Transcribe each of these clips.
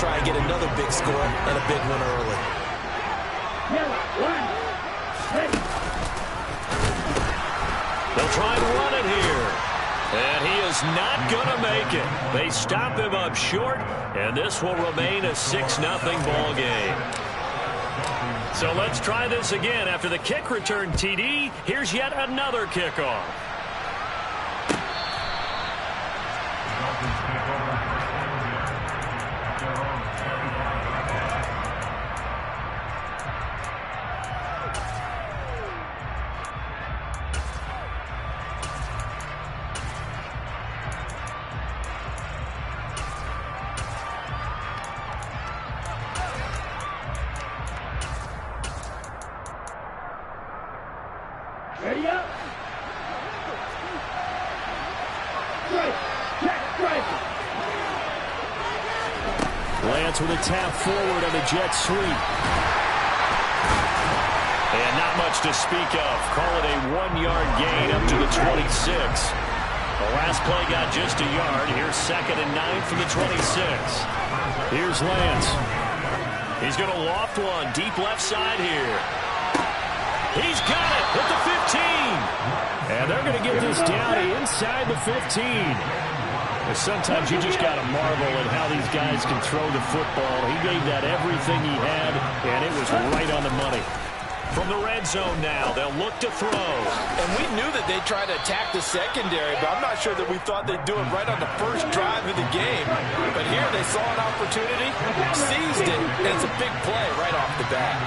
try and get another big score and a big one early. They'll try and run it here. And he is not going to make it. They stop him up short, and this will remain a 6-0 ball game. So let's try this again. After the kick return TD, here's yet another kickoff. Ready up. Lance with a tap forward on the jet sweep. And not much to speak of. Call it a 1-yard gain up to the 26. The last play got just a yard. Here's 2nd and 9 from the 26. Here's Lance. He's going to loft one deep left side here. He's got it at the 15. And they're going to get this down inside the 15. Sometimes you just got to marvel at how these guys can throw the football. He gave that everything he had, and it was right on the money. From the red zone now, they'll look to throw. And we knew that they'd try to attack the secondary, but I'm not sure that we thought they'd do it right on the first drive of the game. But here they saw an opportunity, seized it, and it's a big play right off the bat.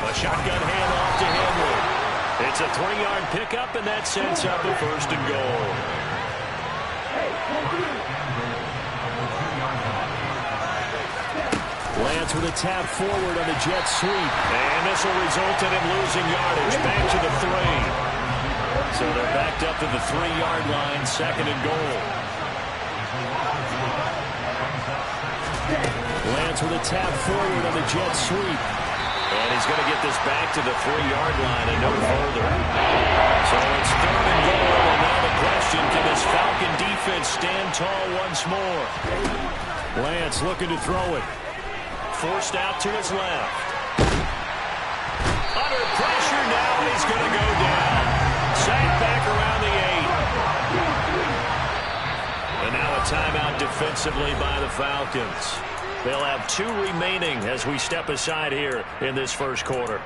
A shotgun handoff to Henry. It's a 3-yard pickup, and that sets up a 1st and goal. Lance with a tap forward on the jet sweep. And this will result in him losing yardage back to the 3. So they're backed up to the 3-yard line, 2nd and goal. Lance with a tap forward on the jet sweep. And he's going to get this back to the 3-yard line and no further. So it's 3rd and goal, and now the question, can this Falcon defense stand tall once more? Lance looking to throw it. Forced out to his left. Under pressure now, and he's going to go down. Sacked back around the 8. And now a timeout defensively by the Falcons. They'll have 2 remaining as we step aside here in this first quarter.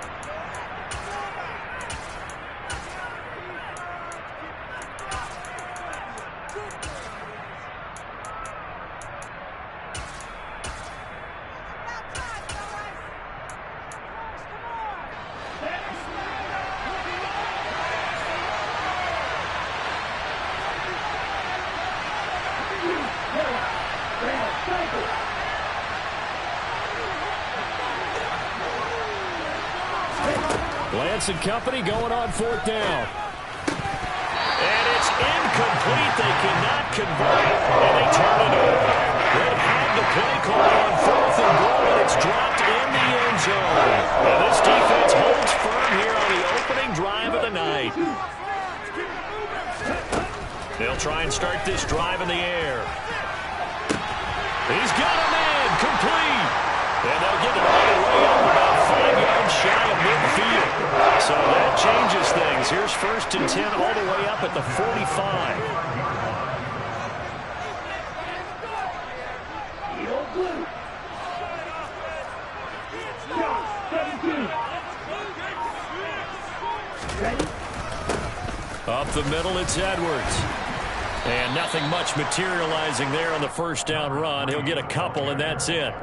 Lance and company going on 4th down. And it's incomplete. They cannot convert it, and they turn it over. They had the play call on 4th and goal, and it's dropped in the end zone. And this defense holds firm here on the opening drive of the night. They'll try and start this drive in the air. He's got a man, complete. And they'll get it all the way up about 5 yards shy of midfield. So that changes things. Here's 1st and 10 all the way up at the 45. Up the middle, it's Edwards. And nothing much materializing there on the 1st down run. He'll get a couple, and that's it.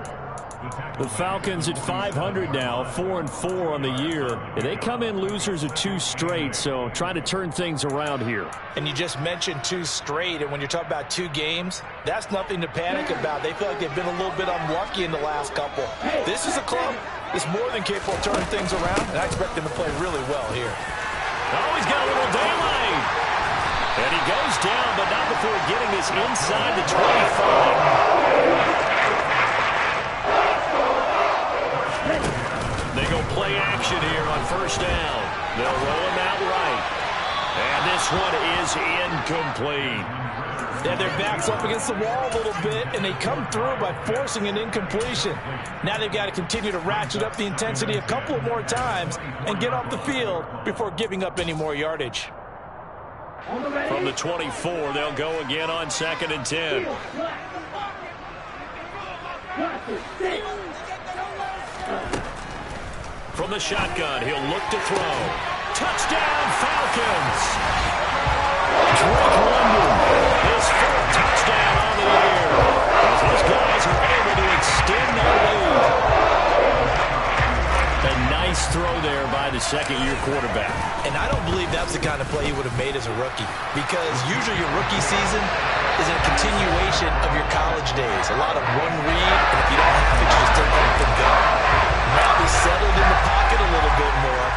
The Falcons at 500 now, 4-4 on the year. And they come in losers of 2 straight, so trying to turn things around here. And you just mentioned 2 straight, and when you're talking about 2 games, that's nothing to panic about. They feel like they've been a little bit unlucky in the last couple. This is a club that's more than capable of turning things around, and I expect them to play really well here. Oh, he's got a little daylight. And he goes down, but not before getting this inside the 25. They go play action here on 1st down. They'll roll him out right. And this one is incomplete. They have their backs up against the wall a little bit, and they come through by forcing an incompletion. Now they've got to continue to ratchet up the intensity a couple of more times and get off the field before giving up any more yardage. From the 24, they'll go again on 2nd and 10. From the shotgun, he'll look to throw. Touchdown, Falcons! Drake London, his 4th touchdown on the year, as his guys are able to extend their lead. A nice throw there by the second-year quarterback. And I don't believe that's the kind of play he would have made as a rookie, because usually your rookie season is a continuation of your college days. A lot of one read, and if you don't have it, you just take off and go. Now he's settled in the pocket a little bit more,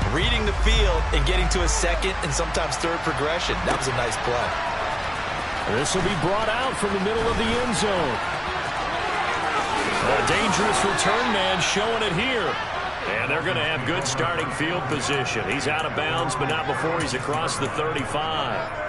reading the field and getting to a second and sometimes third progression. That was a nice play. This will be brought out from the middle of the end zone. A dangerous return man showing it here. And they're going to have good starting field position. He's out of bounds, but not before he's across the 35.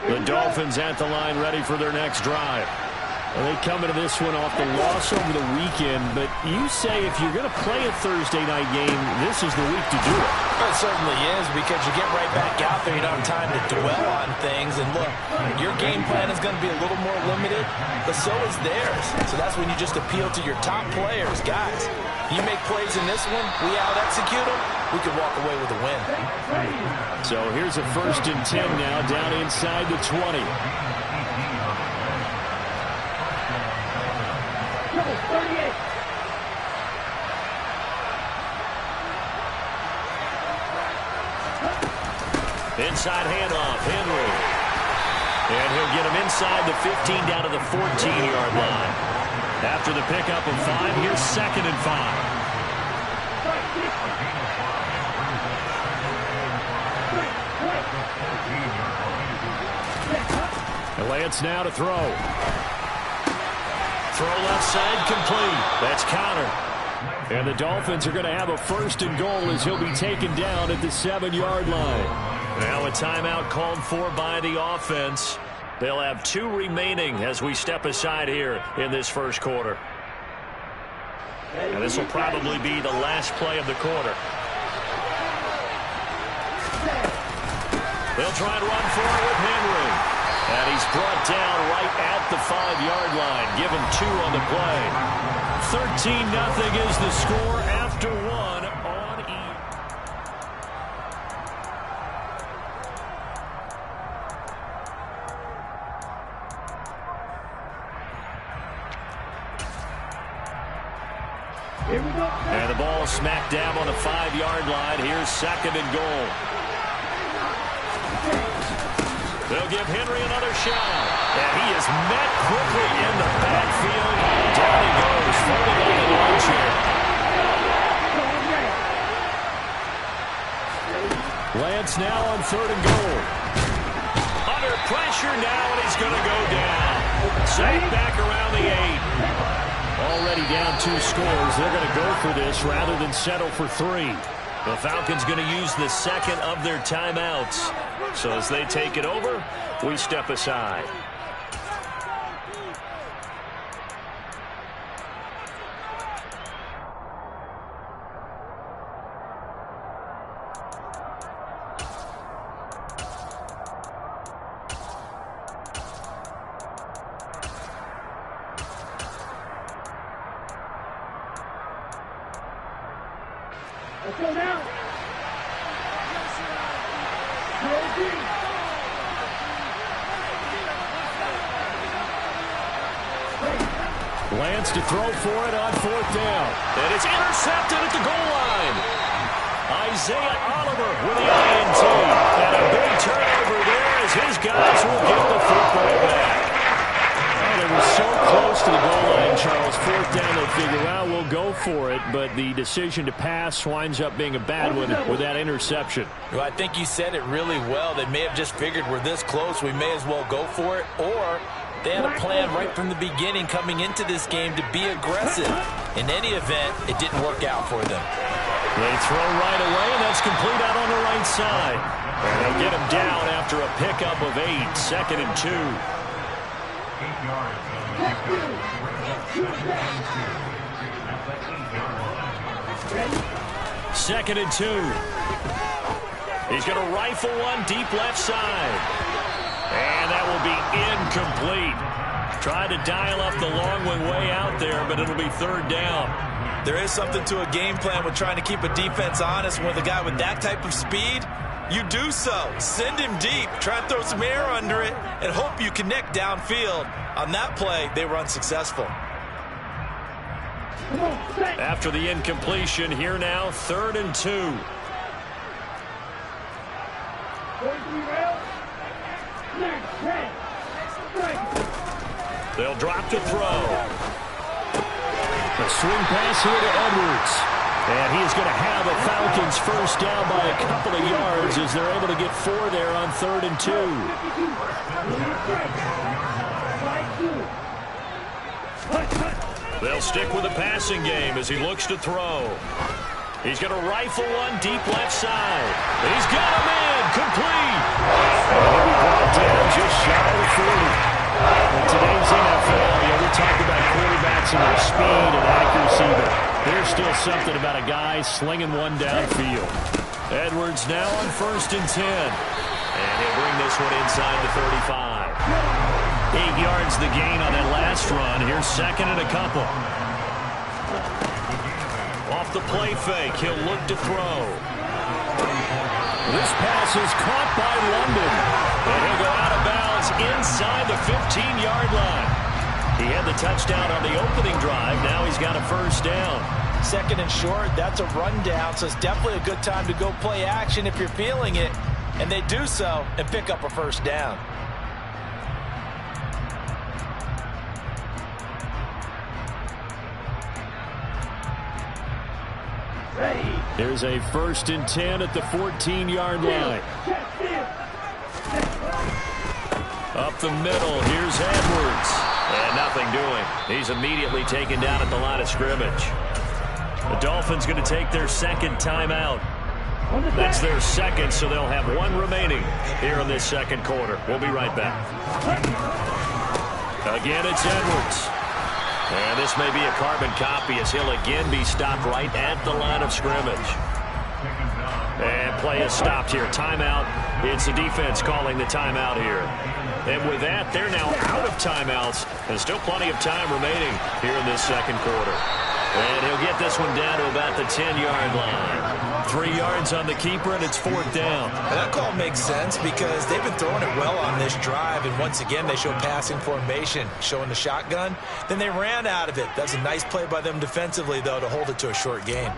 The Dolphins at the line, ready for their next drive. Well, they come into this one off the loss over the weekend, but you say if you're going to play a Thursday night game, this is the week to do it. It certainly is, because you get right back out there. You don't have time to dwell on things. And look, your game plan is going to be a little more limited, but so is theirs. So that's when you just appeal to your top players. Guys, you make plays in this one, we out-execute them, we could walk away with a win. So here's a 1st and 10 now, down inside the 20. Inside handoff, Henry. And he'll get him inside the 15 down to the 14-yard line. After the pickup of 5, here's 2nd and 5. And Lance now to throw. Throw left side, complete. That's countered. And the Dolphins are going to have a 1st and goal as he'll be taken down at the 7-yard line. Now a timeout called for by the offense. They'll have 2 remaining as we step aside here in this first quarter. And this will probably be the last play of the quarter. They'll try and run for it with Henry. And he's brought down right at the 5-yard line. Give him 2 on the play. 13-0 is the score after 1 on E. Here we go. And the ball smack dab on the 5-yard line. Here's 2nd and goal. They'll give Henry another shot. And he is met quickly in the backfield. Down he goes, falling on the lawn chair. Lance now on 3rd and goal. Under pressure now, and he's going to go down. Safe back around the 8. Already down 2 scores. They're going to go for this rather than settle for 3. The Falcons going to use the 2nd of their timeouts. So as they take it over, we step aside. Let's go now. Lance to throw for it on 4th down. And it's intercepted at the goal line. Isaiah Oliver with the INT. And a big turnover there as his guys will get the football back. Oh, they were so close to the goal line, Charles. 4th down, they figure, well, we'll go for it. But the decision to pass winds up being a bad one with that interception. Well, I think you said it really well. They may have just figured we're this close, we may as well go for it. Or They had a plan right from the beginning coming into this game to be aggressive. In any event, it didn't work out for them. They throw right away, and that's complete out on the right side. And they'll get him down after a pickup of 8, 2nd and 2. 8 yards. 2nd and 2. He's going to rifle one deep left side. And that will be incomplete. Tried to dial up the long one way out there, but it'll be 3rd down. There is something to a game plan with trying to keep a defense honest. With a guy with that type of speed, you do so. Send him deep. Try and throw some air under it and hope you connect downfield. On that play, they were unsuccessful. After the incompletion, here now, 3rd and 2. They'll drop to throw. A swing pass here to Edwards. And he's going to have a Falcons first down by a couple of yards as they're able to get 4 there on 3rd and 2. They'll stick with the passing game as he looks to throw. He's going to rifle one deep left side. He's got him in. Complete. And he'll be brought down just shy of 40. In today's NFL, we talk about quarterbacks and their speed and accuracy, but there's still something about a guy slinging one downfield. Edwards now on 1st and 10. And he'll bring this one inside the 35. 8 yards the gain on that last run. Here's 2nd and a couple. Off the play fake, he'll look to throw. This pass is caught by London. And he'll go out of bounds inside the 15-yard line. He had the touchdown on the opening drive. Now he's got a first down. 2nd and short, that's a rundown, so it's definitely a good time to go play action if you're feeling it. And they do so and pick up a first down. There's a 1st and 10 at the 14-yard line. Up the middle, here's Edwards. And nothing doing. He's immediately taken down at the line of scrimmage. The Dolphins going to take their 2nd timeout. That's their 2nd, so they'll have 1 remaining here in this 2nd quarter. We'll be right back. Again, it's Edwards. And this may be a carbon copy as he'll again be stopped right at the line of scrimmage. And play is stopped here. Timeout. It's the defense calling the timeout here. And with that, they're now out of timeouts. And still plenty of time remaining here in this 2nd quarter. And he'll get this one down to about the 10-yard line. 3 yards on the keeper, and it's 4th down. And that call makes sense because they've been throwing it well on this drive. And once again, they show passing formation, showing the shotgun. Then they ran out of it. That's a nice play by them defensively, though, to hold it to a short game.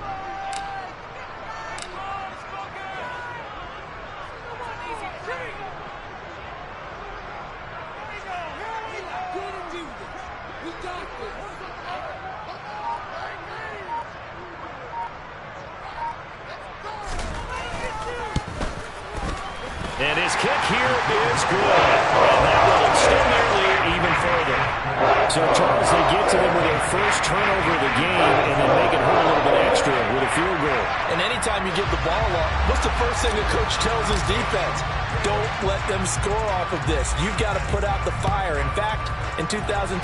And his kick here is good. And that will extend their lead even further. So, Charles, they get to them with their first turnover of the game and then make it hurt a little bit extra with a field goal. And anytime you give the ball up, what's the first thing a coach tells his defense? Don't let them score off of this. You've got to put out the fire. In fact, in 2021,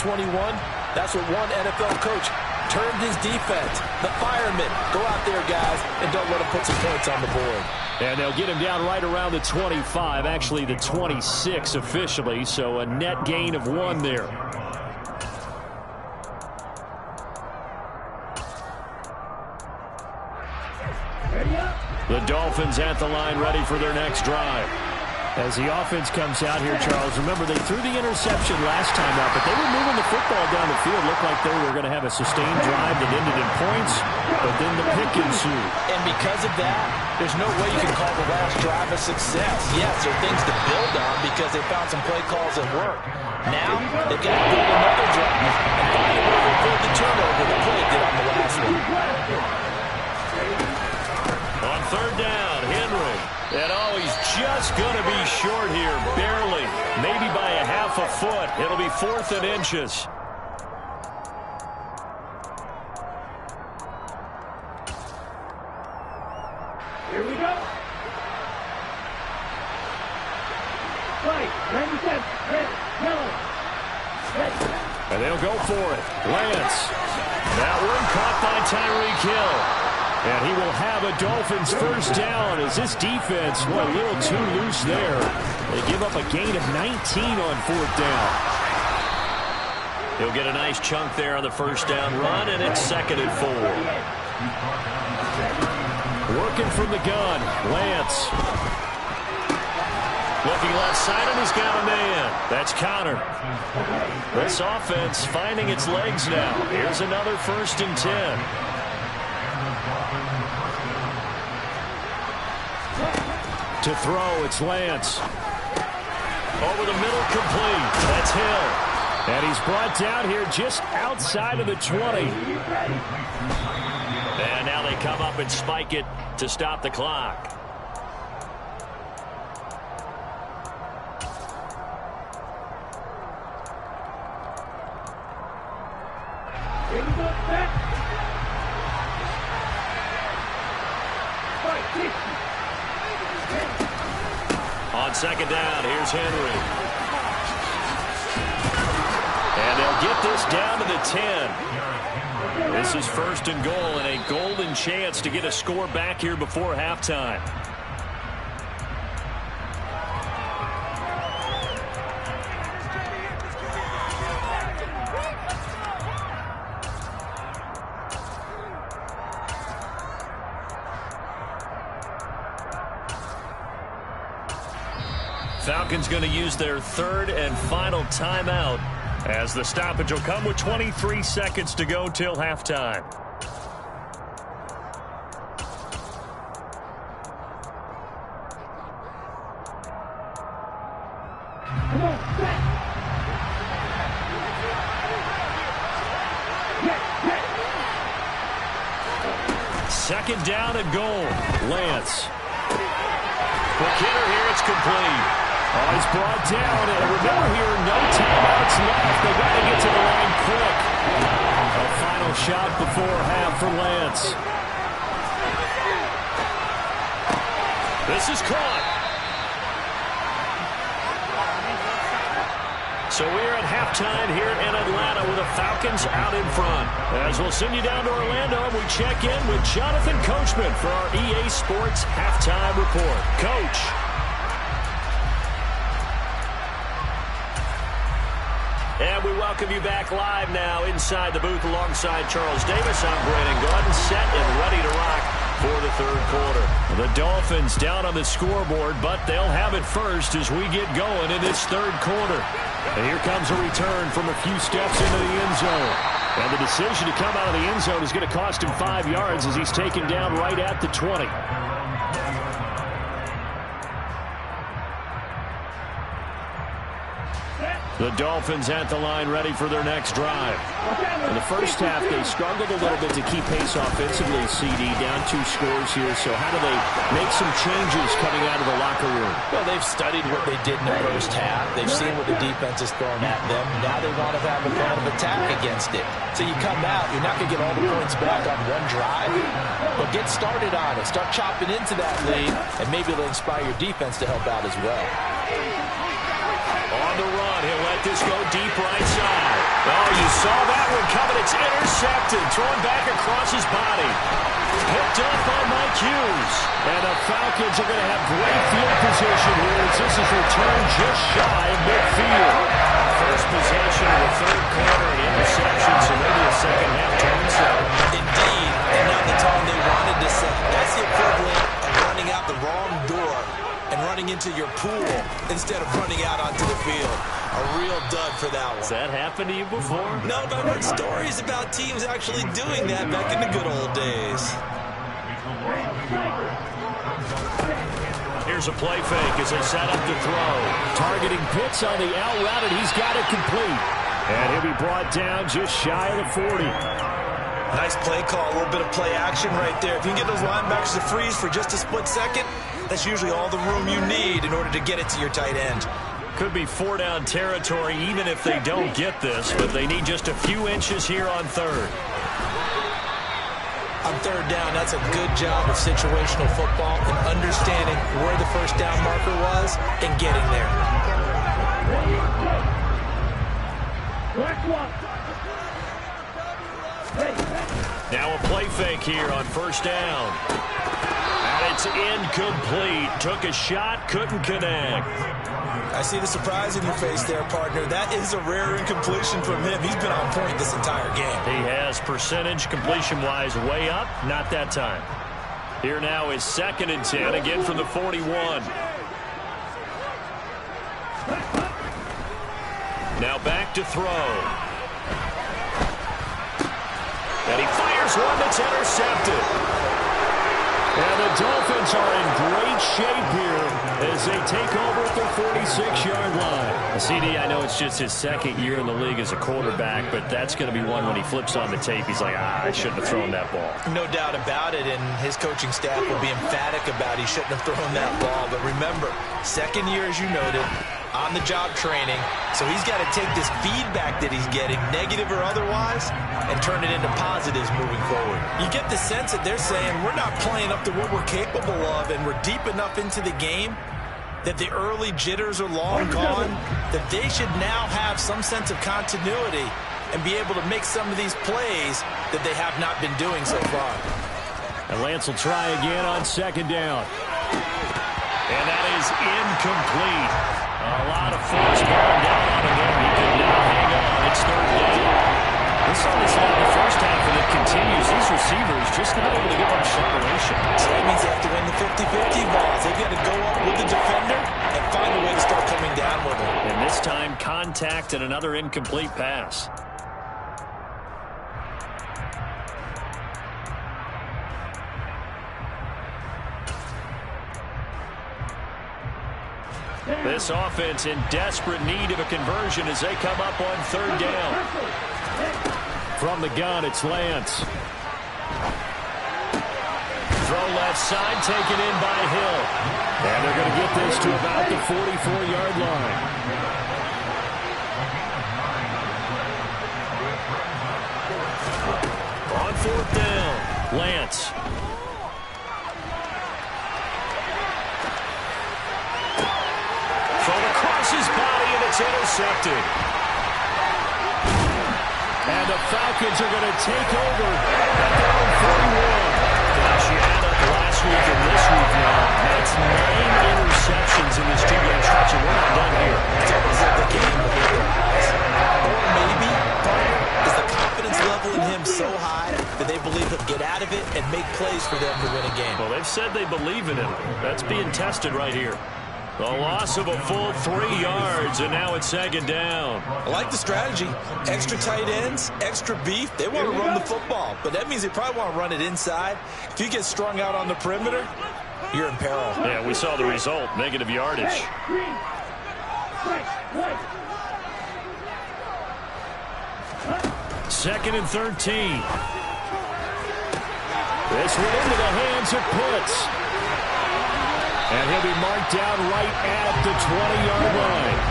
that's what one NFL coach termed his defense. The firemen. Go out there, guys, and don't let them put some points on the board. And they'll get him down right around the 25, actually the 26 officially, so a net gain of 1 there. The Dolphins at the line ready for their next drive. As the offense comes out here, Charles, remember they threw the interception last time out, but they were moving the football down the field. Looked like they were going to have a sustained drive that ended in points, but then the pick ensued. And because of that, there's no way you can call the last drive a success. Yes, there are things to build on because they found some play calls that work. Now, they've got to build another drive and find a way to avoid the turnover the play did on the last one. On 3rd down, Henry. And oh, he's just going to be short here, barely. Maybe by a half a foot. It'll be 4th and inches. Here we go. Right, 97, red, yellow. And they'll go for it. Lance. That one caught by Tyreek Hill. And he will have a Dolphins first down as this defense, a little too loose there. They give up a gain of 19 on 4th down. He'll get a nice chunk there on the first down run, and it's 2nd and 4. Working from the gun, Lance. Looking left side, and he's got a man. That's Connor. This offense finding its legs now. Here's another 1st and 10. To throw, it's Lance. Over the middle, complete. That's Hill. And he's brought down here just outside of the 20. And now they come up and spike it to stop the clock. Here we go, set. Right, 60. On 2nd down, here's Henry. And they'll get this down to the 10. This is 1st and goal, and a golden chance to get a score back here before halftime. Falcons going to use their 3rd and final timeout as the stoppage will come with 23 seconds to go till halftime. Come on, set. Second down and goal. Lance. McKinnon here, it's complete. Oh, he's brought down, and remember here, no timeouts left. They got to get to the line quick. A final shot before half for Lance. This is caught. So we're at halftime here in Atlanta with the Falcons out in front. As we'll send you down to Orlando, we check in with Jonathan Coachman for our EA Sports Halftime Report. Coach. And we welcome you back live now inside the booth alongside Charles Davis. I'm Brandon Gordon, set and ready to rock for the 3rd quarter. The Dolphins down on the scoreboard, but they'll have it first as we get going in this 3rd quarter. And here comes a return from a few steps into the end zone. And the decision to come out of the end zone is going to cost him 5 yards as he's taken down right at the 20. The Dolphins at the line ready for their next drive. In the first half, they struggled a little bit to keep pace offensively, CD, down 2 scores here. So how do they make some changes coming out of the locker room? Well, they've studied what they did in the first half. They've seen what the defense is throwing at them. Now they want to have a plan of attack against it. So you come out, you're not going to get all the points back on one drive, but get started on it. Start chopping into that lead, and maybe it'll inspire your defense to help out as well. On the run, he'll let this go deep right side. Oh, you saw that one coming. It's intercepted. Thrown back across his body. Picked up by Mike Hughes. And the Falcons are going to have great field position here as this is returned just shy of midfield. First possession of the 3rd quarter, an interception, so maybe a second half turn. Indeed, and now the tone they wanted to set. That's the equivalent of running out the wrong door and running into your pool instead of running out onto the field. A real dud for that one. Has that happened to you before? No, but I've heard stories about teams actually doing that back in the good old days. Here's a play fake as they set up the throw. Targeting Pitts on the out route, and he's got it complete. And he'll be brought down just shy of the 40. Nice play call, a little bit of play action right there. If you can get those linebackers to freeze for just a split second, that's usually all the room you need in order to get it to your tight end. Could be 4-down territory even if they don't get this, but they need just a few inches here on third. On third down, that's a good job of situational football and understanding where the first down marker was and getting there. Now a play fake here on first down. And it's incomplete. Took a shot, couldn't connect. I see the surprise in your face there, partner. That is a rare incompletion from him. He's been on point this entire game. He has percentage completion-wise way up. Not that time. Here now is 2nd and 10, again from the 41. Now back to throw. And he fires one that's intercepted. And the Dolphins are in great shape here as they take over at their 46-yard line. CD, I know it's just his 2nd year in the league as a quarterback, but that's going to be one when he flips on the tape, he's like, I shouldn't have thrown that ball. No doubt about it, and his coaching staff will be emphatic about he shouldn't have thrown that ball. But remember, 2nd year, as you noted, on-the-job training, so he's got to take this feedback that he's getting, negative or otherwise, and turn it into positives moving forward. You get the sense that they're saying we're not playing up to what we're capable of, and we're deep enough into the game that the early jitters are long gone, that they should now have some sense of continuity and be able to make some of these plays that they have not been doing so far. And Lance will try again on 2nd down. And that is incomplete. A lot of force going down on him there. He could now hang on. It's 3rd down. We saw this now in the first half, and it continues. These receivers just not able to get much separation. So that means they have to win the 50-50 balls. They've got to go up with the defender and find a way to start coming down with him. And this time, contact and another incomplete pass. This offense in desperate need of a conversion as they come up on 3rd down. From the gun, it's Lance. Throw left side, taken in by Hill. And they're going to get this to about the 44-yard line. On 4th down, Lance. His body, and it's intercepted. And the Falcons are going to take over at their own 41. Gosh, you add up last week and this week now. That's 9 interceptions in this 2-game stretch, and we're not done here. It's almost like the game before their eyes. Or maybe, partner, is the confidence level in him so high that they believe he'll get out of it and make plays for them to win a game. Well, they've said they believe in him. That's being tested right here. The loss of a full 3 yards, and now it's 2nd down. I like the strategy. Extra tight ends, extra beef. They want to run the football, but that means they probably want to run it inside. If you get strung out on the perimeter, you're in peril. Yeah, we saw the result, negative yardage. 2nd and 13. This went into the hands of Pitts. And he'll be marked down right at the 20-yard line.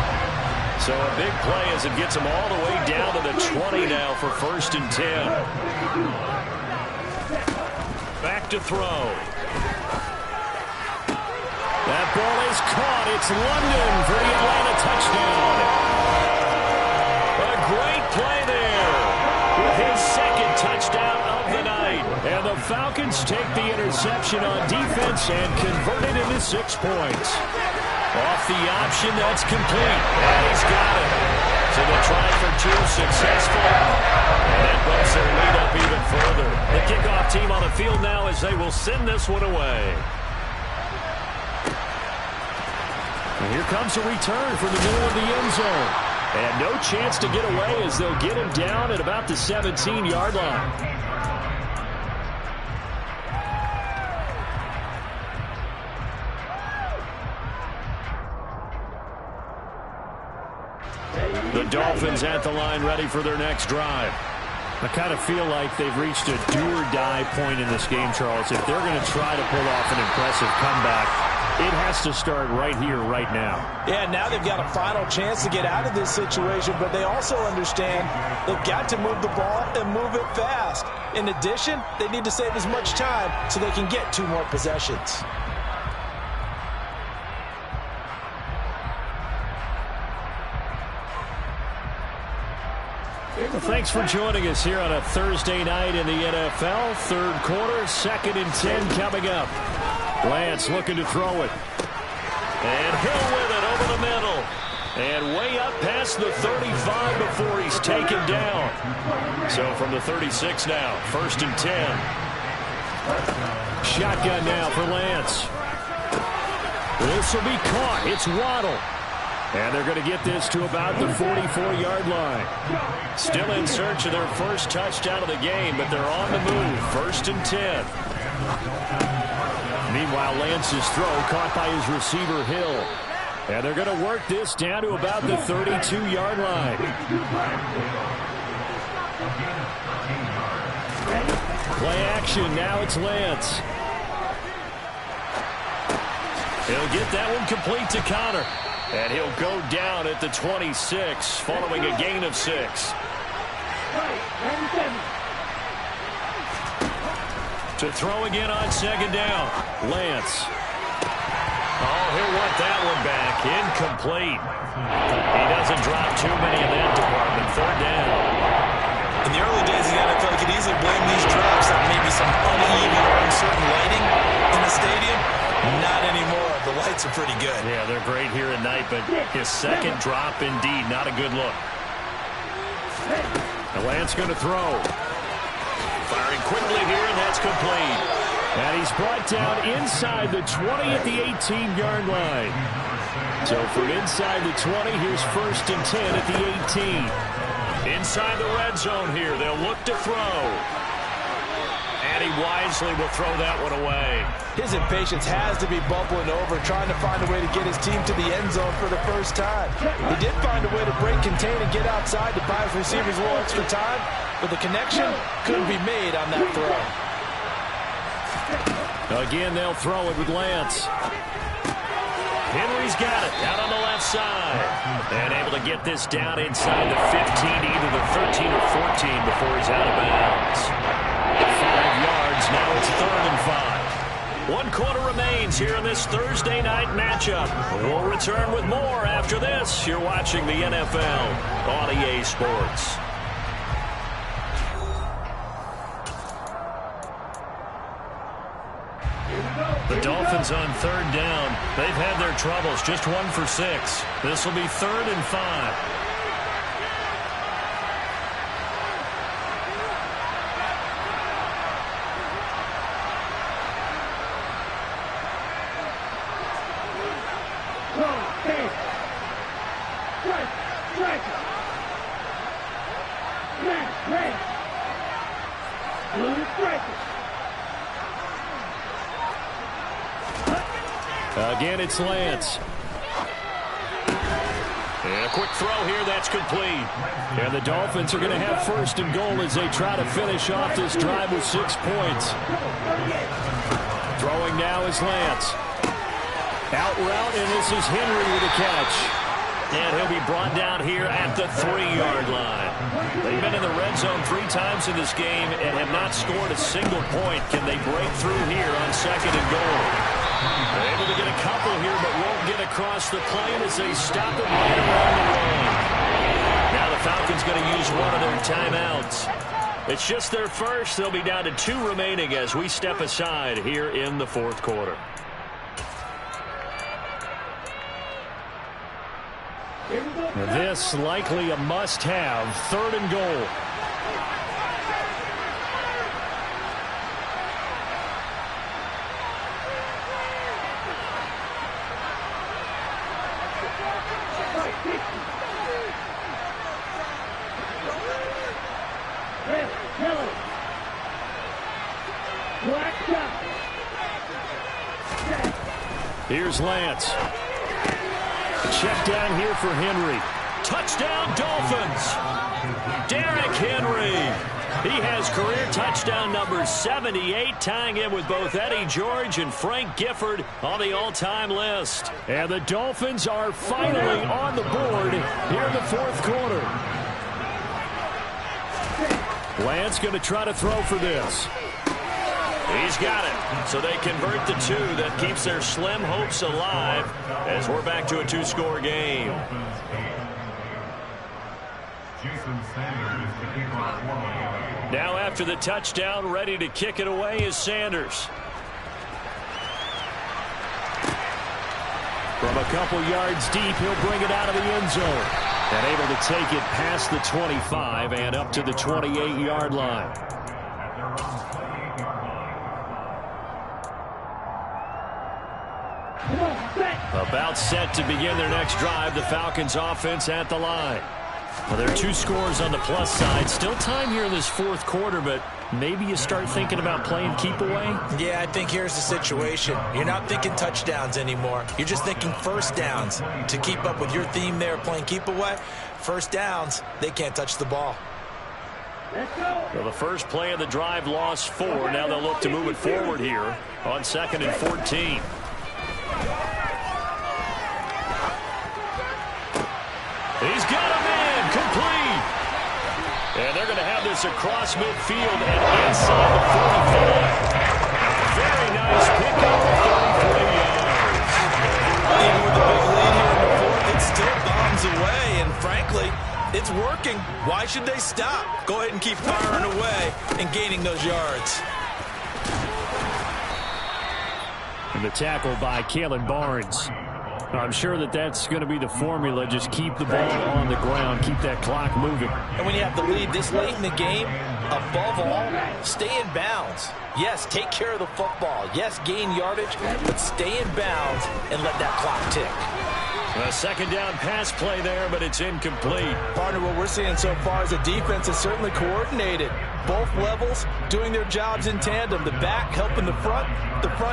So a big play as it gets him all the way down to the 20 now for 1st and 10. Back to throw. That ball is caught. It's London for the Atlanta touchdown. A great play there. His 2nd touchdown of the night. And the Falcons take the interception on defense and convert it into 6 points. Off the option, that's complete. And he's got it. So the try for 2 successful. And that bumps their lead up even further. The kickoff team on the field now as they will send this one away. And here comes a return from the middle of the end zone. And no chance to get away as they'll get him down at about the 17-yard line. The Dolphins at the line ready for their next drive. I kind of feel like they've reached a do-or-die point in this game, Charles. If they're going to try to pull off an impressive comeback, it has to start right here, right now. Yeah, now they've got a final chance to get out of this situation, but they also understand they've got to move the ball and move it fast. In addition, they need to save as much time so they can get 2 more possessions. Well, thanks for joining us here on a Thursday night in the NFL. Third quarter, 2nd and 10 coming up. Lance looking to throw it. And Hill with it over the middle. And way up past the 35 before he's taken down. So from the 36 now, 1st and 10. Shotgun now for Lance. This will be caught. It's Waddle. And they're going to get this to about the 44-yard line. Still in search of their first touchdown of the game, but they're on the move. 1st and 10. Meanwhile, Lance's throw caught by his receiver, Hill. And they're going to work this down to about the 32-yard line. Play action. Now it's Lance. He'll get that one complete to Connor. And he'll go down at the 26, following a gain of 6. To throw again on 2nd down. Lance. Oh, he'll want that one back. Incomplete. He doesn't drop too many in that department. 3rd down. In the early days of the NFL, you could easily blame these drops on maybe some uneven or uncertain lighting in the stadium. Not anymore. The lights are pretty good. Yeah, they're great here at night, but his 2nd drop, indeed, not a good look. And Lance going to throw. Firing quickly here, and that's complete. And he's brought down inside the 20 at the 18-yard line. So from inside the 20, here's 1st and 10 at the 18. Inside the red zone here, they'll look to throw. And he wisely will throw that one away. His impatience has to be bubbling over, trying to find a way to get his team to the end zone for the first time. He did find a way to break, contain, and get outside to buy his receivers a little extra time, but the connection couldn't be made on that throw. Again, they'll throw it with Lance. Henry's got it out on the left side. And able to get this down inside the 15, either the 13 or 14 before he's out of bounds. 5 yards, now it's 3rd and 5. 1 quarter remains here in this Thursday night matchup. We'll return with more after this. You're watching the NFL on EA Sports. The Dolphins on 3rd down. They've had their troubles. Just 1 for 6. This will be 3rd and 5. Again, it's Lance. And a quick throw here, that's complete. And the Dolphins are going to have 1st and goal as they try to finish off this drive with 6 points. Throwing now is Lance. Out route, and this is Henry with a catch. And he'll be brought down here at the 3-yard line. They've been in the red zone 3 times in this game and have not scored a single point. Can they break through here on 2nd and goal? They're able to get a couple here, but won't get across the plane as they stop it right around the line. Now the Falcons going to use one of their timeouts. It's just their first. They'll be down to 2 remaining as we step aside here in the 4th quarter. This likely a must-have. 3rd and goal. Here's Lance. Check down here for Henry. Touchdown, Dolphins. Derrick Henry. He has career touchdown number 78, tying him with both Eddie George and Frank Gifford on the all-time list. And the Dolphins are finally on the board here in the fourth quarter. Lance going to try to throw for this. He's got it. So they convert the two. That keeps their slim hopes alive as we're back to a two-score game. Now after the touchdown, ready to kick it away is Sanders. From a couple yards deep, he'll bring it out of the end zone. And able to take it past the 25 and up to the 28-yard line. About set to begin their next drive. The Falcons offense at the line. Well, there are two scores on the plus side. Still time here in this fourth quarter, but maybe you start thinking about playing keep away? Yeah, I think here's the situation. You're not thinking touchdowns anymore. You're just thinking first downs. To keep up with your theme there, playing keep away, first downs, they can't touch the ball. Well, the first play of the drive lost 4. Now they'll look to move it forward here on 2nd and 14. He's got a man complete. And they're going to have this across midfield and inside the 45. Very nice pickup of 33 yards. Even with the big lead here in the fourth, it still bombs away. And frankly, it's working. Why should they stop? Go ahead and keep firing away and gaining those yards. And the tackle by Kalen Barnes. I'm sure that that's going to be the formula. Just keep the ball on the ground. Keep that clock moving. And when you have the lead this late in the game, above all, stay in bounds. Yes, take care of the football. Yes, gain yardage, but stay in bounds and let that clock tick. A second down pass play there, but it's incomplete. Partner, what we're seeing so far is a defense is certainly coordinated. Both levels doing their jobs in tandem. The back helping the front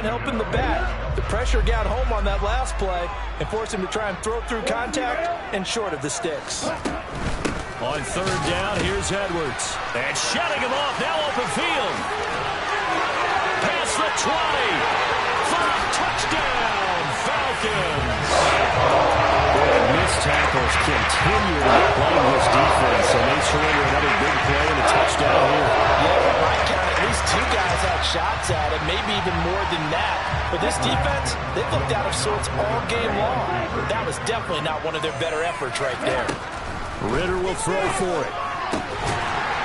helping the back. The pressure got home on that last play and forced him to try and throw through contact and short of the sticks. On third down, here's Edwards. And shutting him off, now open field. Past the 20. Touchdown, Falcons. Missed tackles continue to plague this defense, and they surrender another big play and a touchdown here. Yeah, by my count, at least 2 guys had shots at it, maybe even more than that. But this defense, they looked out of sorts all game long. That was definitely not one of their better efforts right there. Ritter will throw for it.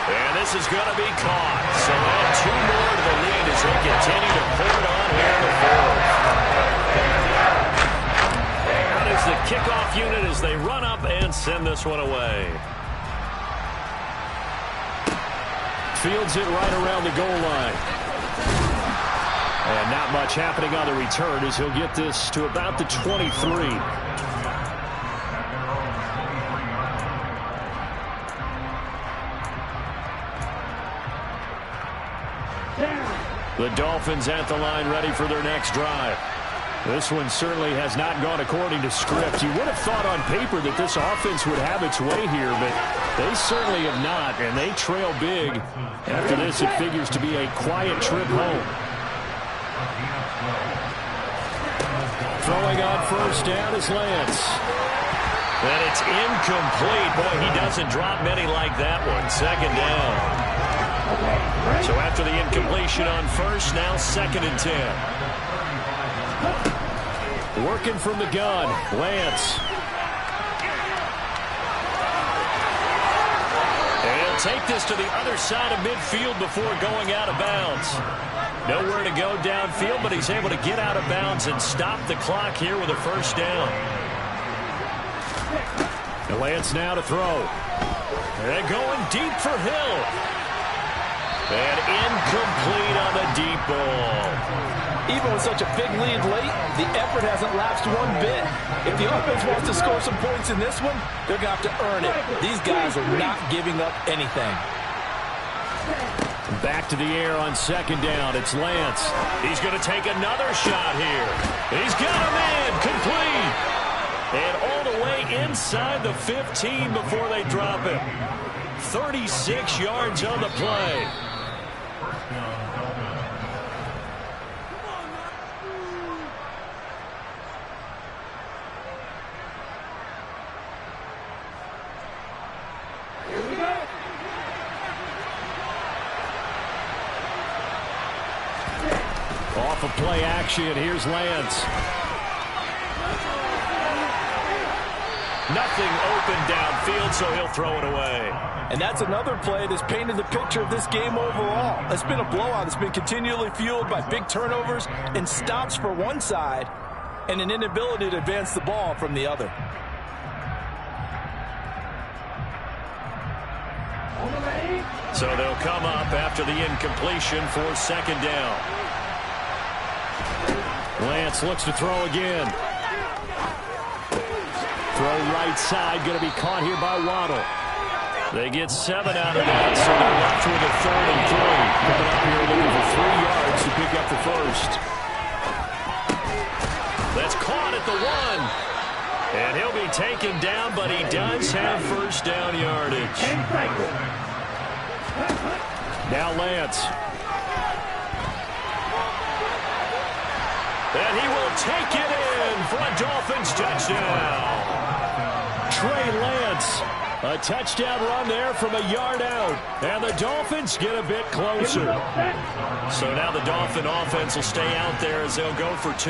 And this is going to be caught. So add 2 more to the lead as they continue to pour it on here in the fourth. That is the kickoff unit as they run up and send this one away. Fields it right around the goal line. And not much happening on the return as he'll get this to about the 23. The Dolphins at the line ready for their next drive. This one certainly has not gone according to script. You would have thought on paper that this offense would have its way here, but they certainly have not, and they trail big. After this, it figures to be a quiet trip home. Throwing on first down is Lance. And it's incomplete. Boy, he doesn't drop many like that one. Second down. So after the incompletion on first, now 2nd and 10. Working from the gun, Lance. And he'll take this to the other side of midfield before going out of bounds. Nowhere to go downfield, but he's able to get out of bounds and stop the clock here with a first down. And Lance now to throw. And going deep for Hill. And incomplete on the deep ball. Even with such a big lead late, the effort hasn't lapsed one bit. If the offense wants to score some points in this one, they're going to have to earn it. These guys are not giving up anything. Back to the air on second down. It's Lance. He's going to take another shot here. He's got a man complete. And all the way inside the 15 before they drop him. 36 yards on the play. Off of play action, here's Lance. Nothing open downfield, so he'll throw it away. And that's another play that's painted the picture of this game overall. It's been a blowout. It's been continually fueled by big turnovers and stops for one side and an inability to advance the ball from the other. So they'll come up after the incompletion for second down. Lance looks to throw again. Throw right side, going to be caught here by Waddle. They get 7 out of that, so they're left with a 3rd and 3. Coming up here looking for 3 yards to pick up the first. That's caught at the 1. And he'll be taken down, but he does have first down yardage. Now Lance. And he will take it in for a Dolphins touchdown. Trey Lance, a touchdown run there from a yard out. And the Dolphins get a bit closer. So now the Dolphin offense will stay out there as they'll go for 2.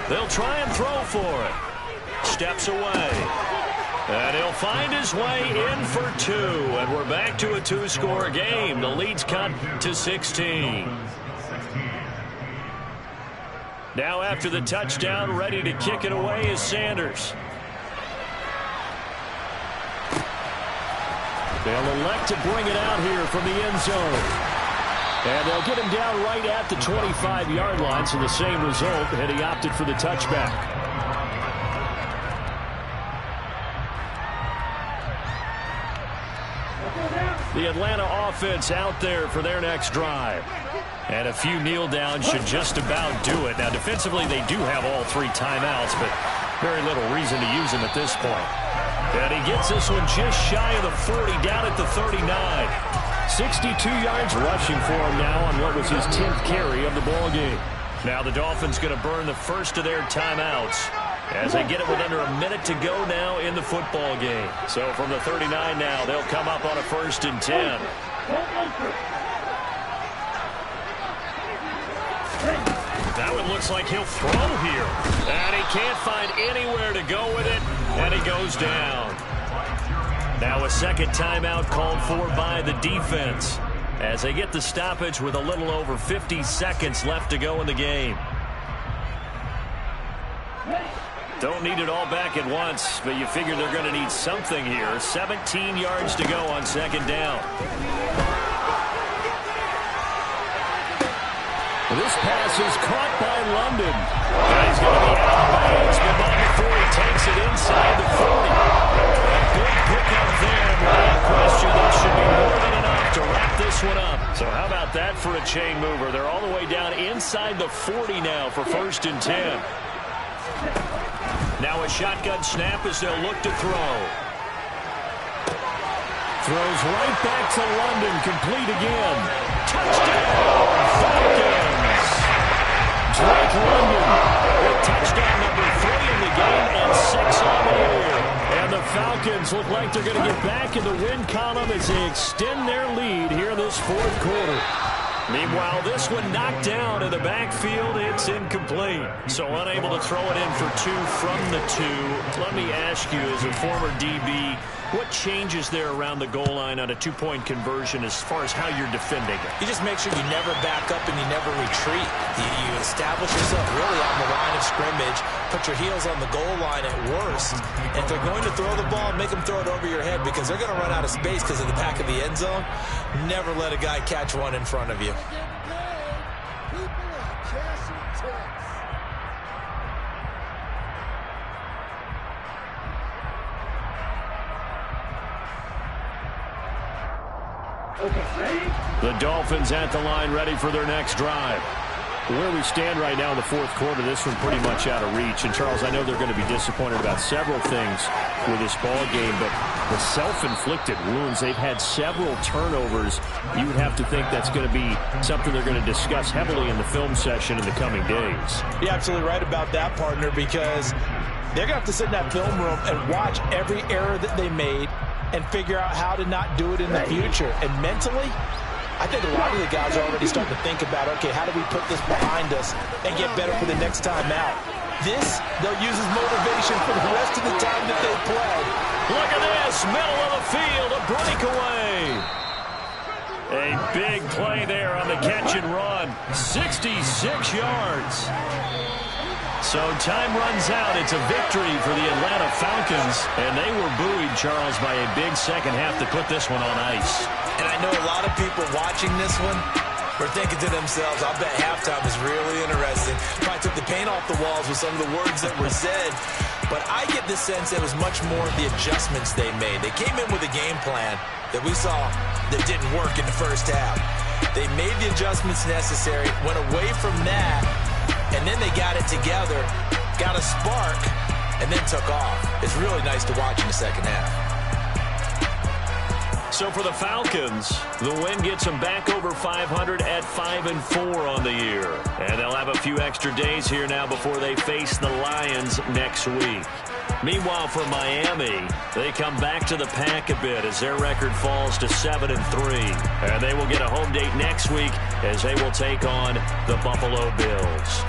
They'll try and throw for it. Steps away. And he'll find his way in for 2. And we're back to a 2-score game. The lead's cut to 16. Now after the touchdown, ready to kick it away is Sanders. They'll elect to bring it out here from the end zone. And they'll get him down right at the 25-yard line, so the same result, and he opted for the touchback. The Atlanta offense out there for their next drive. And a few kneel downs should just about do it. Now, defensively, they do have all 3 timeouts, but very little reason to use them at this point. And he gets this one just shy of the 40, down at the 39. 62 yards rushing for him now on what was his 10th carry of the ball game. Now the Dolphins going to burn the first of their timeouts as they get it with under a minute to go now in the football game. So from the 39 now, they'll come up on a 1st and 10. Now it looks like he'll throw here. And he can't find anywhere to go with it, and he goes down. Now a second timeout called for by the defense as they get the stoppage with a little over 50 seconds left to go in the game. Don't need it all back at once, but you figure they're going to need something here. 17 yards to go on second down. This pass is caught by London. He's going to be out of bounds, but not before he takes it inside the 40. A big pickup there, without question. That should be more than enough to wrap this one up. So how about that for a chain mover? They're all the way down inside the 40 now for 1st and 10. Now a shotgun snap as they'll look to throw. Throws right back to London, complete again. Touchdown, Falcons! Drake London with touchdown number 3 in the game and 6 on the year. And the Falcons look like they're going to get back in the win column as they extend their lead here in this 4th quarter. Meanwhile, this one knocked down in the backfield. It's incomplete. So unable to throw it in for 2 from the 2. Let me ask you, as a former DB, what changes there around the goal line on a 2-point conversion as far as how you're defending it? You just make sure you never back up and you never retreat. You establish yourself really on the line of scrimmage, put your heels on the goal line at worst. And if they're going to throw the ball, make them throw it over your head because they're going to run out of space because of the back of the end zone. Never let a guy catch one in front of you. Okay, ready? The Dolphins at the line, ready for their next drive. Where we stand right now in the fourth quarter, this one pretty much out of reach. And, Charles, I know they're going to be disappointed about several things with this ball game, but the self-inflicted wounds, they've had several turnovers. You would have to think that's going to be something they're going to discuss heavily in the film session in the coming days. You're absolutely right about that, partner, because they're going to have to sit in that film room and watch every error that they made and figure out how to not do it in the future. And mentally, I think a lot of the guys are already starting to think about, okay, how do we put this behind us and get better for the next time out? This, they'll use as motivation for the rest of the time that they play. Look at this, middle of the field, a breakaway. A big play there on the catch and run, 66 yards. So time runs out. It's a victory for the Atlanta Falcons, and they were buoyed, Charles, by a big second half to put this one on ice. And I know a lot of people watching this one were thinking to themselves, I'll bet halftime is really interesting. Probably took the paint off the walls with some of the words that were said. But I get the sense it was much more of the adjustments they made. They came in with a game plan that we saw that didn't work in the first half. They made the adjustments necessary, went away from that, and then they got it together, got a spark, and then took off. It's really nice to watch in the second half. So for the Falcons, the win gets them back over 500 at 5-4 on the year. And they'll have a few extra days here now before they face the Lions next week. Meanwhile, for Miami, they come back to the pack a bit as their record falls to 7-3. And they will get a home date next week as they will take on the Buffalo Bills.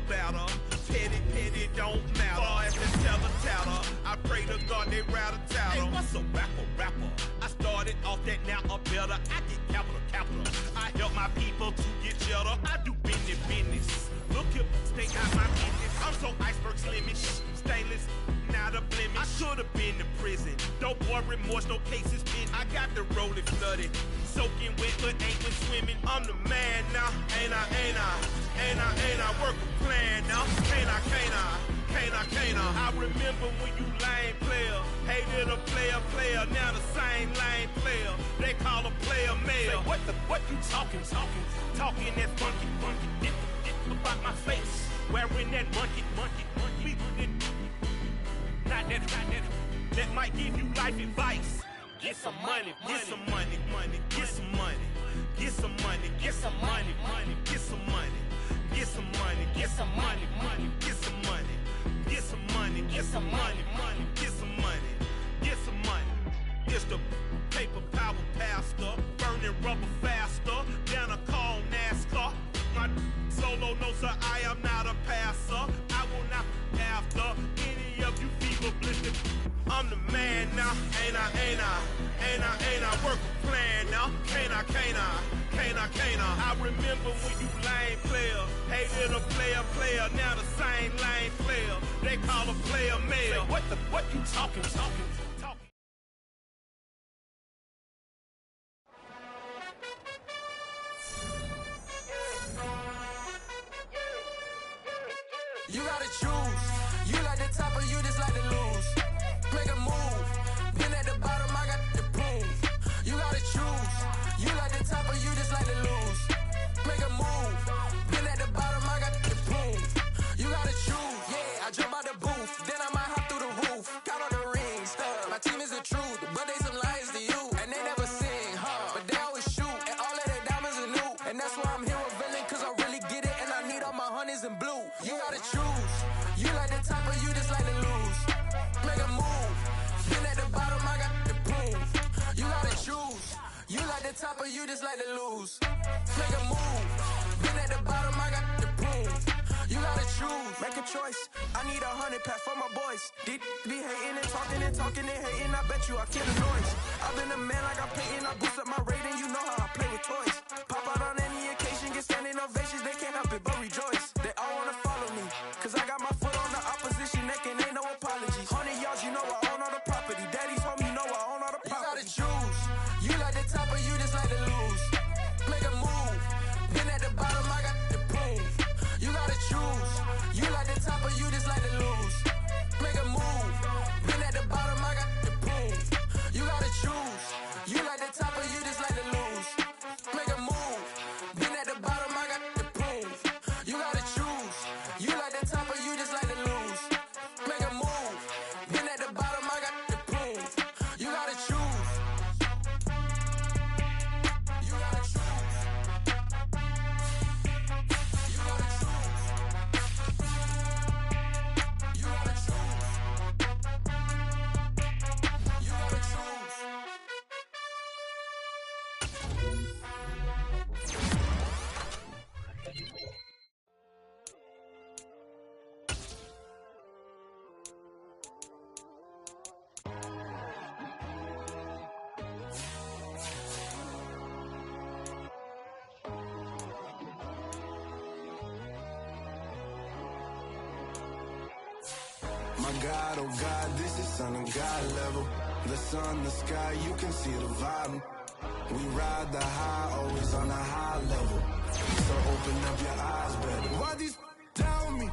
Better, petty, don't matter. Far as the tatter, I pray to God they rattle tattle. Hey, what's a rapper? I started off that, now I'm better. I get capital. I help my people to get cheddar. I do business. Look here, stay out my business. I'm so iceberg slimish, stainless, not a blemish. I should have been to prison. Don't boy remorse, no cases pinned. I got the rolling flooded, soaking wet, but ain't been swimming. I'm the man now, ain't I? Work a plan now, can't I? I remember when you lame player, hated a player, now the same lame player. They call a player mayor. Say, what you talking that funky, about my face, wearing that monkey, not that, that might give you life advice. Get some money, get some money, get some money, get some money, get some money, get some money, get some money, get some money, get some money, get some money, get some money, get some money, get some money. It's the paper power pack. ain't I work a plan now? Can't I? I remember when you lame player, hated a player, now the same lame player. They call a player mayor. What you talking? You gotta choose. You like the top or you just like to lose. Make a move. Been at the bottom, I got the prove. You gotta choose. You like the top or you just like to lose. Make a move. Been at the bottom, I got the prove. You gotta choose. Yeah, I jump out the booth. Then I might hop through the roof. Count on the rings. My team is the truth, but they some liars to you. And they never sing, but they always shoot. And all of their diamonds are new. And that's why I'm here with villain, cause I really get it. And I need all my honeys in blue. You gotta choose. You like the top or you just like to lose. Make a move. Been at the bottom, I got the proof. You gotta choose. You like the top or you just like to lose. Make a move. Been at the bottom, I got the proof. You gotta choose. Make a choice. I need 100 pack for my boys. Deep be hating and talking and hating. I bet you I kill the noise. I've been a man like I'm painting. I boost up my rating. You know how I play with toys. Pop out on any occasion, get standing ovations. They can't help it but rejoice. They all wanna follow me, cause I got my foot on the opposition neck and ain't no apologies. 100 yards, you know I own all the property. Daddy's home, you know I own all the property. You gotta choose. You like the top or you just like to lose. Make a move. Been at the bottom, I got the proof. You gotta choose. You like the top or you just like to lose. Make a move. Been at the bottom, I got the proof. You gotta choose. You like the top or you just like to lose. Make a move. Been at the bottom, I got the proof. You gotta choose. You like the top or you just like to lose. Make a move. Been at the bottom, I got the proof. You gotta choose. You gotta choose. You gotta choose. You gotta choose. You gotta choose. My God, oh God, this is son of God level. The sun, the sky, you can see the vibe. We ride the high, always on a high level. So open up your eyes better. Why these tell me?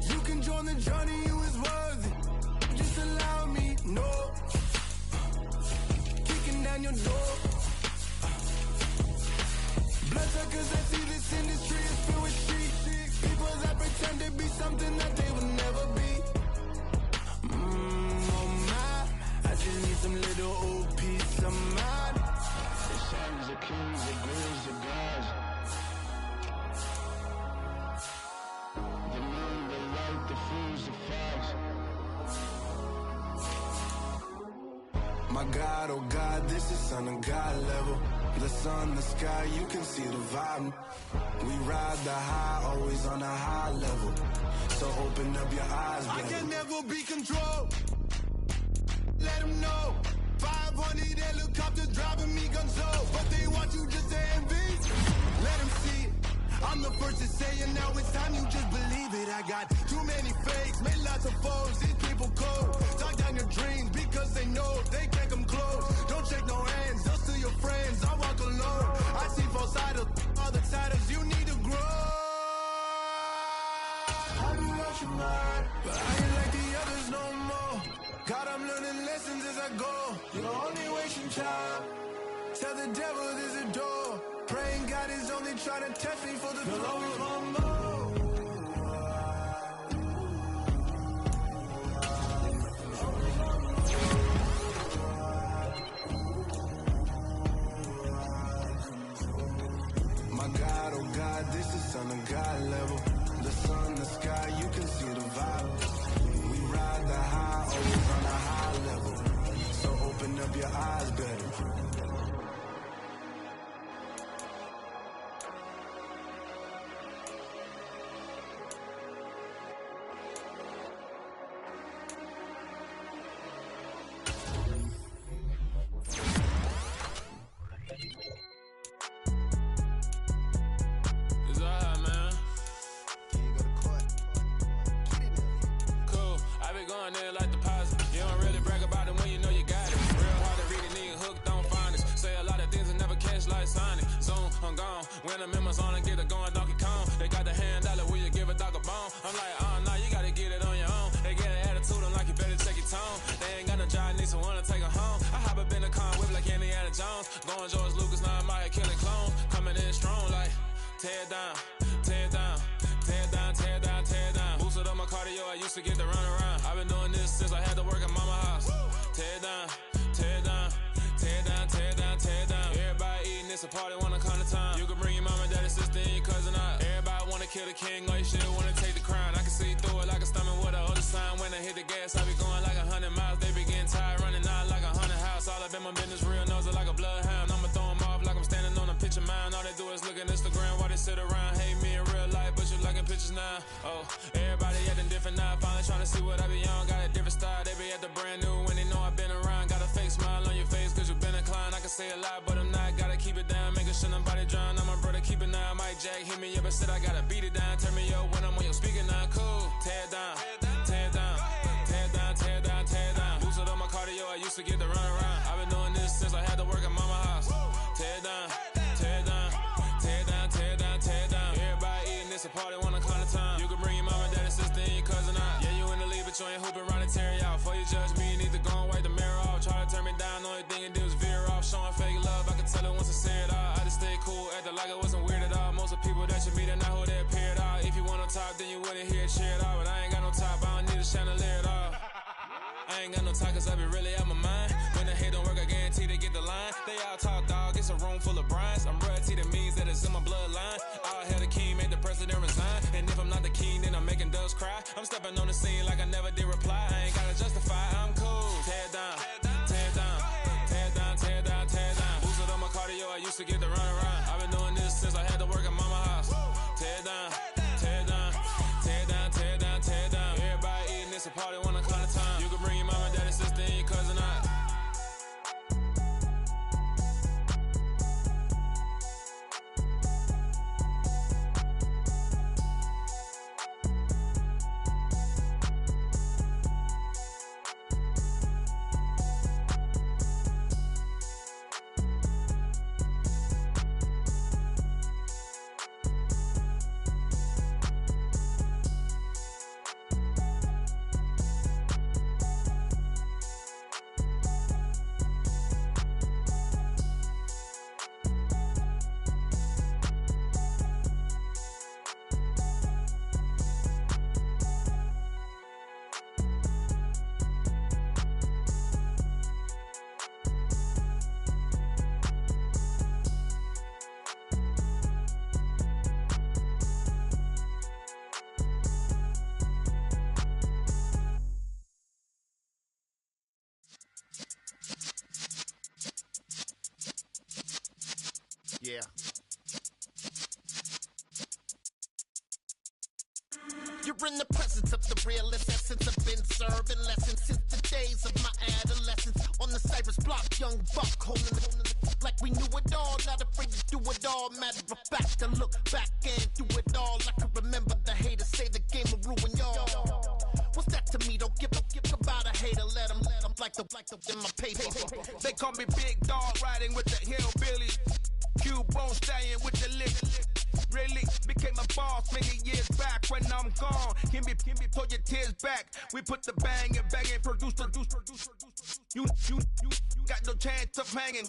You can join the journey, you is worthy. Just allow me, no. Kicking down your door. Bloodsuckers that see this industry is filled with street. People that pretend to be something that they will never be. Oh my, I just need some little old peace of mind. The sons, the kings, the girls, the guys. The moon, the light, the fools, the facts. My God, oh God, this is son of God level. The sun, the sky, you can see the vibe. We ride the high, always on a high level. So open up your eyes, baby. I can never be controlled. Let them know. 500 helicopters driving me gonzo. But they want you just to envy. Let them see it. I'm the first to say it, now it's time you just believe it. I got too many fakes, made lots of foes. These people cold. Talk down your dreams because they know they can't come close. Don't shake no hands, they'll steal your friends. I walk alone. I see false idols, other titles. You need to grow. I do what you mind, but I ain't like the others no more. God, I'm learning lessons as I go. You're only wasting time. Tell the devil there's a door. Praying God is only trying to test me for the glory of more. My God, oh God, this is son of God level. The sun, the sky, you can see the vibe. We ride the high, always on a high level. So open up your eyes better. it going Donkey Kong. They got the hand dollar, will you give a dog a bone? I'm like, nah, you gotta get it on your own. They get an attitude, I'm like, you better check your tone. They ain't got no job, need someone to take her home. I hop up in the car, whip like Indiana Jones. Going George Lucas, now I'm out here killing clones. Coming in strong like, tear down, tear down, tear down, tear down, tear down. Boosted up my cardio, I used to get to run around. I've been doing this since I had to work at mama house. Tear down, tear down, tear down, tear down, tear down. Everybody eating, it's a party, wanna come to time. You can bring your mama, daddy, sister, and your cousin out. Everybody wanna kill the king, or you shit wanna take the crown. I can see through it like a stomach with a other sign. When I hit the gas, I be going like 100 miles. They be getting tired, running out like 100 house. All up in my business, real nose it like a bloodhound. I'ma throw them off like I'm standing on a picture mound. All they do is look at Instagram while they sit around. Hate me in real life, but you liking pictures now. Oh, everybody acting different now. Finally trying to see what I be on. Got a different style, they be at the brand new when they know I've been around. Got a fake smile on your face cause you been inclined. I can say a lot, but I'm not. Gotta keep it down, making sure nobody drown. I'm my brother, keep it now. Mike Jack hit me up and said I gotta beat it down. Turn me up when I'm on your speaker now. Cool, tear down, tear down, tear down, tear down, tear down. Boosted up my cardio, I used to get to run around. I've been doing this since I had to work at mama house. Tear down, tear down, tear down, tear down, tear down. Everybody eating, it's a party, wanna come to time. You can bring your mama, daddy, sister, and your cousin out. Yeah, you in the league, but you ain't hooping around and tear you out. Before you judge me, you need to go and wipe the mirror off. Try to turn me down, only thing it do is veer off. Showing fake love, I can tell it once I say it all. I just stay cool, acting like I wasn't weird at all. Most of the people that you meet are not who they appear at all. If you want on top, then you wouldn't hear it cheer at all. But I ain't got no top, I don't need a chandelier at all. I ain't got no talk cause I be really out my mind. When the hate don't work, I guarantee they get the line. They all talk dog, it's a room full of brinds. I'm royalty, that means that it's in my bloodline. All hell the king, made the president resign. And if I'm not the king, then I'm making doves cry. I'm stepping on the scene like I never did reply. I ain't gotta justify, I'm cool. Tear down, tear down, tear down, tear down, tear down. Boosted on my cardio, I used to get to run around. I've been doing this since I had to work at mama house. Tear down, tear down, tear down, tear down, tear down. Everybody eating, it's a party, wanna come to time. You can bring your mama, daddy, sister, and your cousin out. Yeah. You're in the presence of the realest essence. I've been serving lessons since the days of my adolescence. On the Cypress block, young buck holding the like we knew it all. Not afraid to do it all. Matter of fact, I look back and do it all. I can remember the haters say the game will ruin y'all. What's that to me? Don't give about a hater. Let them like the in my paper. They call me Big Dog, riding with the hillbillies. Cubone staying with the lick. Really became a boss many years back. When I'm gone, can be pull your tears back. We put the bang and produce. You got no chance of hanging.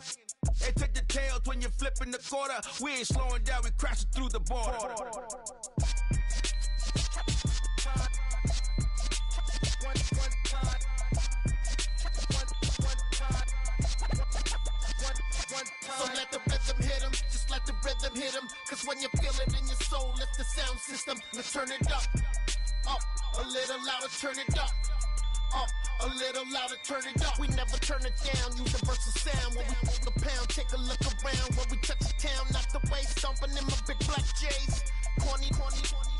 They take the tails when you're flipping the quarter. We ain't slowing down, we crashing through the border. So let the rhythm hit him, just let the rhythm hit him. Cause when you feel it in your soul, lift the sound system. Let's turn it up, a little louder, turn it up. A little louder, turn it up. We never turn it down, universal sound. When we pull the pound, take a look around. When we touch the town, not the way, stomping in my big black J's. Corny,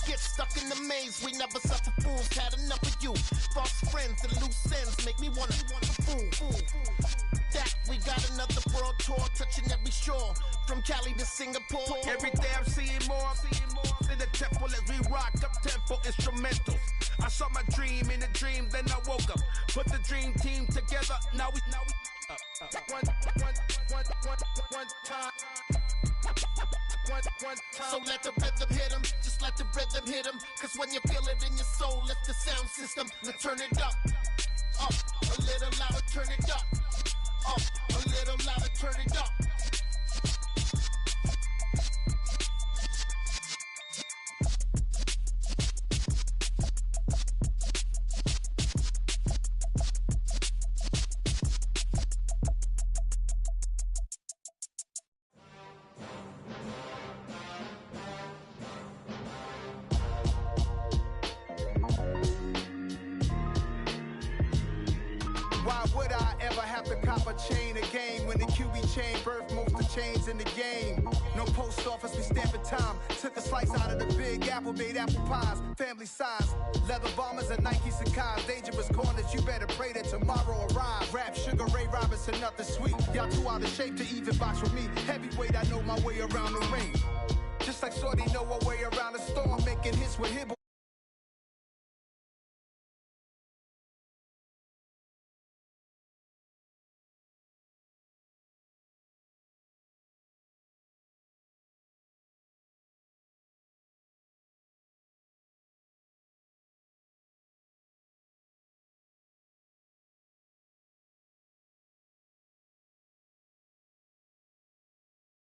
get stuck in the maze. We never suffer fools, had enough of you. False friends and loose ends make me wanna fool. That we got another world tour, touching every shore, from Cali to Singapore. Every day I'm seeing more in the temple as we rock up tempo instrumentals. I saw my dream in a dream, then I woke up. Put the dream team together, now we one time. So let the rhythm hit him, just let the rhythm hit him. Cause when you feel it in your soul, lift the sound system. Now turn it up, a little louder, turn it up, a little louder, turn it up. Why would I ever have to cop a chain again when the QB chain birthed most of the chains in the game? No post office, we stamping time. Took a slice out of the big apple, made apple pies, family size. Leather bombers and Nike Sacai's. Dangerous corners, you better pray that tomorrow arrives. Rap, Sugar Ray Robinson, nothing sweet. Y'all too out of shape to even box with me. Heavyweight, I know my way around the ring.